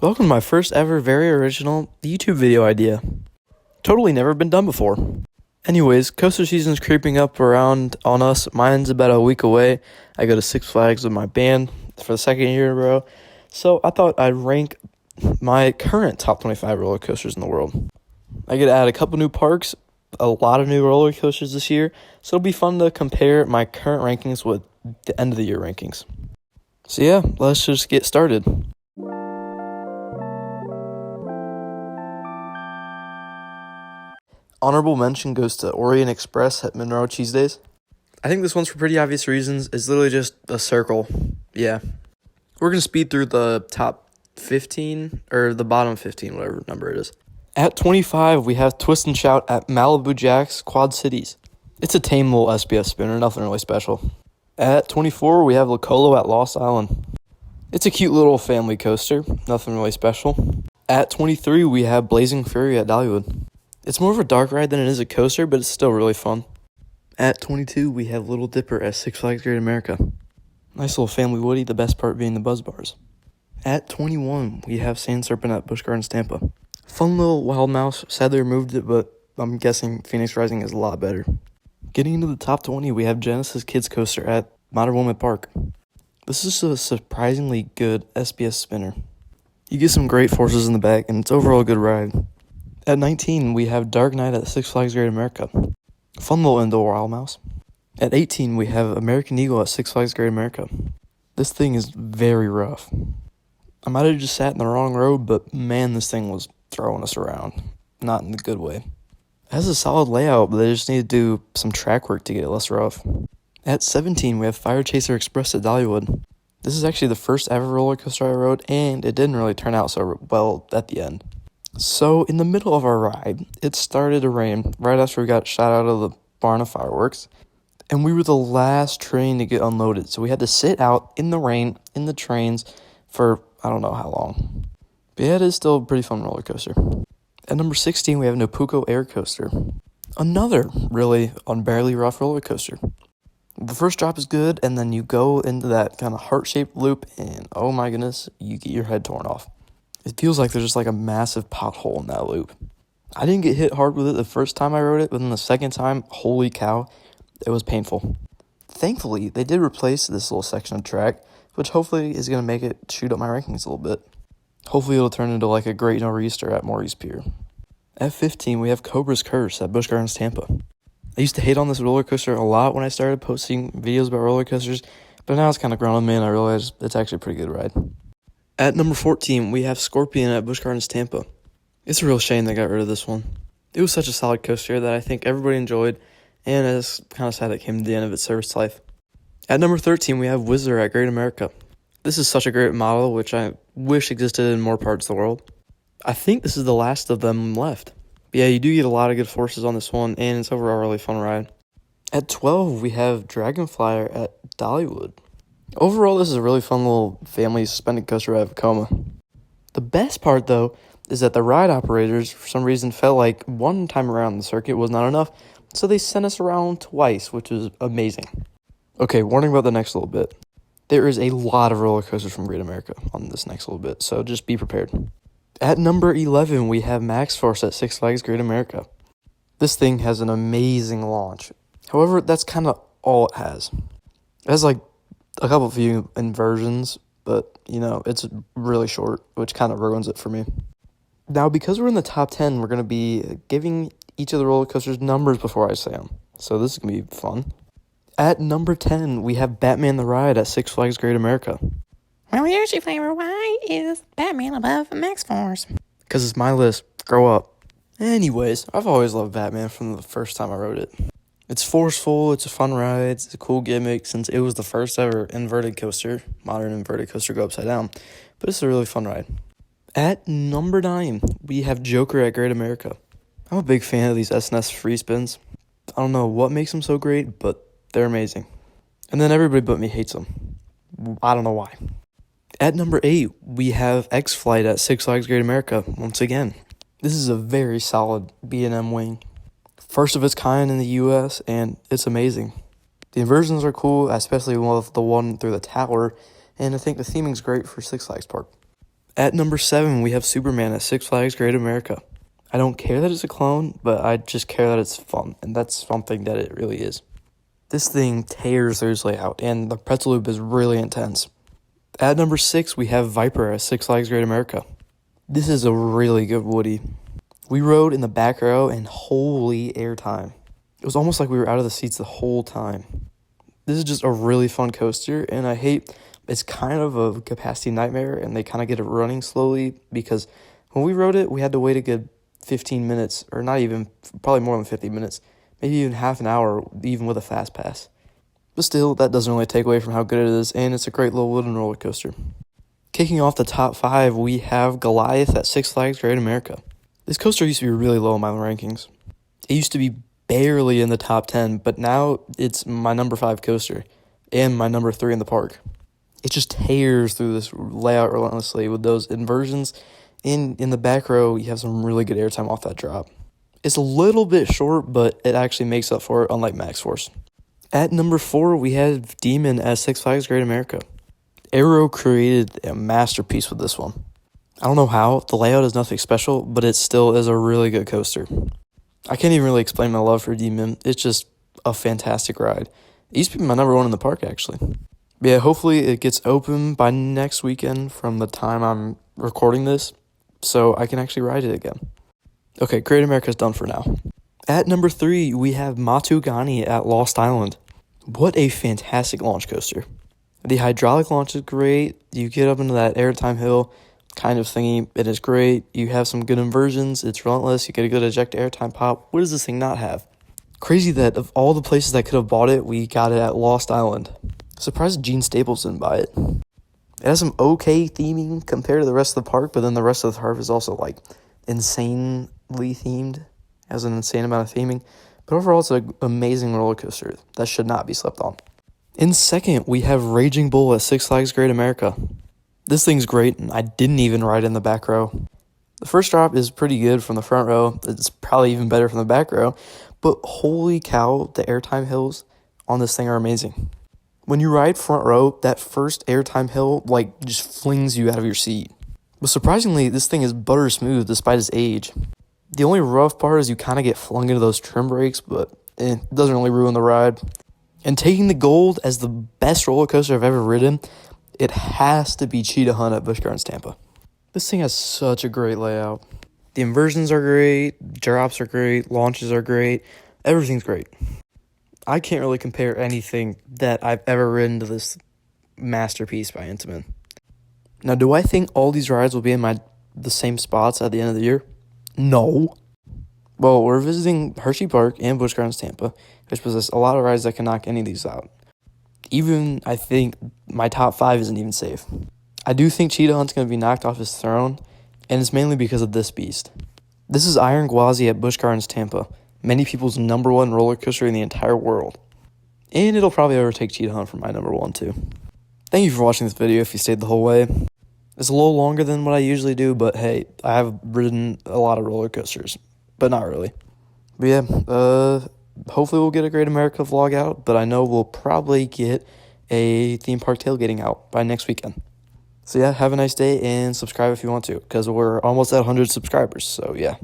Welcome to my first ever very original YouTube video idea. Totally never been done before. Anyways, coaster season's creeping up around on us. Mine's about a week away. I go to Six Flags with my band for the second year in a row. So I thought I'd rank my current top 25 roller coasters in the world. I get to add a couple new parks, a lot of new roller coasters this year. So it'll be fun to compare my current rankings with the end of the year rankings. So yeah, let's just get started. Honorable mention goes to Orient Express at Monroe Cheese Days. I think this one's for pretty obvious reasons. It's literally just a circle. Yeah. We're going to speed through the top 15, or the bottom 15, whatever number it is. At 25, we have Twist and Shout at Malibu Jack's Quad Cities. It's a tame little SBS spinner, nothing really special. At 24, we have Locolo at Lost Island. It's a cute little family coaster, nothing really special. At 23, we have Blazing Fury at Dollywood. It's more of a dark ride than it is a coaster, but it's still really fun. At 22, we have Little Dipper at Six Flags Great America. Nice little family woody, the best part being the buzz bars. At 21, we have Sand Serpent at Busch Gardens Tampa. Fun little wild mouse, sadly removed it, but I'm guessing Phoenix Rising is a lot better. Getting into the top 20, we have Genesis Kids Coaster at Modern Woman Park. This is a surprisingly good SBS spinner. You get some great forces in the back, and it's overall a good ride. At 19, we have Dark Knight at Six Flags Great America. Fun little indoor wild mouse. At 18, we have American Eagle at Six Flags Great America. This thing is very rough. I might have just sat in the wrong row, but man, this thing was throwing us around. Not in the good way. It has a solid layout, but they just need to do some track work to get it less rough. At 17, we have Fire Chaser Express at Dollywood. This is actually the first ever roller coaster I rode, and it didn't really turn out so well at the end. So, in the middle of our ride, it started to rain right after we got shot out of the barn of fireworks, and we were the last train to get unloaded, so we had to sit out in the rain, in the trains, for I don't know how long. But yeah, it is still a pretty fun roller coaster. At number 16, we have Napuco Air Coaster. Another really unbearably rough roller coaster. The first drop is good, and then you go into that kind of heart-shaped loop, and oh my goodness, you get your head torn off. It feels like there's just like a massive pothole in that loop. I didn't get hit hard with it the first time I rode it, but then the second time, holy cow, it was painful. Thankfully, they did replace this little section of track, which hopefully is going to make it shoot up my rankings a little bit. Hopefully it'll turn into like a Great Nor'easter at Maurice Pier. At 15, we have Cobra's Curse at Busch Gardens Tampa. I used to hate on this roller coaster a lot when I started posting videos about roller coasters, but now it's kind of grown on me and I realize it's actually a pretty good ride. At number 14, we have Scorpion at Busch Gardens Tampa. It's a real shame they got rid of this one. It was such a solid coaster that I think everybody enjoyed, and it's kind of sad it came to the end of its service life. At number 13, we have Whizzer at Great America. This is such a great model, which I wish existed in more parts of the world. I think this is the last of them left. But yeah, you do get a lot of good forces on this one, and it's overall a really fun ride. At 12, we have Dragonflyer at Dollywood. Overall, this is a really fun little family suspended coaster ride of Vekoma. The best part, though, is that the ride operators, for some reason, felt like one time around the circuit was not enough, so they sent us around twice, which was amazing. Okay, warning about the next little bit. There is a lot of roller coasters from Great America on this next little bit, so just be prepared. At number 11, we have Max Force at Six Flags Great America. This thing has an amazing launch. However, that's kind of all it has. It has like a couple few inversions, but it's really short, which kind of ruins it for me. Now, because we're in the top 10, we're going to be giving each of the roller coasters numbers before I say them. So this is going to be fun. At number 10, we have Batman the Ride at Six Flags Great America. Well, here's your flavor. Why is Batman above Max Force? Because it's my list. Grow up. Anyways, I've always loved Batman from the first time I rode it. It's forceful, it's a fun ride, it's a cool gimmick since it was the first ever inverted coaster, modern inverted coaster go upside down, but it's a really fun ride. At number 9, we have Joker at Great America. I'm a big fan of these SNS free spins. I don't know what makes them so great, but they're amazing. And then everybody but me hates them. I don't know why. At number 8, we have X-Flight at Six Flags Great America once again. This is a very solid B&M wing. First of its kind in the U.S., and it's amazing. The inversions are cool, especially with the one through the tower, and I think the theming's great for Six Flags Park. At number 7, we have Superman at Six Flags Great America. I don't care that it's a clone, but I just care that it's fun, and that's something that it really is. This thing tears through its layout, and the pretzel loop is really intense. At number 6, we have Viper at Six Flags Great America. This is a really good Woody. We rode in the back row, and holy airtime. It was almost like we were out of the seats the whole time. This is just a really fun coaster, and I hate it's kind of a capacity nightmare, and they kind of get it running slowly because when we rode it, we had to wait a good 15 minutes, or not even, probably more than 50 minutes, maybe even half an hour, even with a fast pass. But still, that doesn't really take away from how good it is, and it's a great little wooden roller coaster. Kicking off the top 5, we have Goliath at Six Flags Great America. This coaster used to be really low in my rankings. It used to be barely in the top 10, but now it's my number 5 coaster and my number 3 in the park. It just tears through this layout relentlessly with those inversions. In the back row, you have some really good airtime off that drop. It's a little bit short, but it actually makes up for it, unlike Max Force. At number 4, we have Demon at Six Flags Great America. Arrow created a masterpiece with this one. I don't know how, the layout is nothing special, but it still is a really good coaster. I can't even really explain my love for Demon. It's just a fantastic ride. It used to be my number 1 in the park, actually. But yeah, hopefully it gets open by next weekend from the time I'm recording this, so I can actually ride it again. Okay, Great America's done for now. At number 3, we have Matugani at Lost Island. What a fantastic launch coaster. The hydraulic launch is great. You get up into that airtime hill kind of thingy. It is great. You have some good inversions. It's relentless. You get a good eject airtime pop. What does this thing not have? Crazy that of all the places that could have bought it, we got it at Lost Island. Surprised Gene Staples didn't buy it. It has some okay theming compared to the rest of the park, but then the rest of the park is also like insanely themed. Has an insane amount of theming. But overall, it's an amazing roller coaster that should not be slept on. In second, we have Raging Bull at Six Flags Great America. This thing's great, and I didn't even ride in the back row. The first drop is pretty good from the front row. It's probably even better from the back row. But holy cow, the airtime hills on this thing are amazing. When you ride front row, that first airtime hill just flings you out of your seat. But surprisingly, this thing is butter smooth despite its age. The only rough part is you kind of get flung into those trim brakes, but it doesn't really ruin the ride. And taking the gold as the best roller coaster I've ever ridden, it has to be Cheetah Hunt at Busch Gardens Tampa. This thing has such a great layout. The inversions are great, drops are great, launches are great, everything's great. I can't really compare anything that I've ever ridden to this masterpiece by Intamin. Now, do I think all these rides will be in the same spots at the end of the year? No. Well, we're visiting Hershey Park and Busch Gardens Tampa, which possess a lot of rides that can knock any of these out. Even, I think, my top 5 isn't even safe. I do think Cheetah Hunt's going to be knocked off his throne, and it's mainly because of this beast. This is Iron Gwazi at Busch Gardens Tampa, many people's number 1 roller coaster in the entire world. And it'll probably overtake Cheetah Hunt for my number 1 too. Thank you for watching this video if you stayed the whole way. It's a little longer than what I usually do, but hey, I have ridden a lot of roller coasters, but not really. But yeah, hopefully we'll get a Great America vlog out, but I know we'll probably get a theme park tailgating out by next weekend. So yeah, have a nice day and subscribe if you want to, because we're almost at 100 subscribers, so yeah.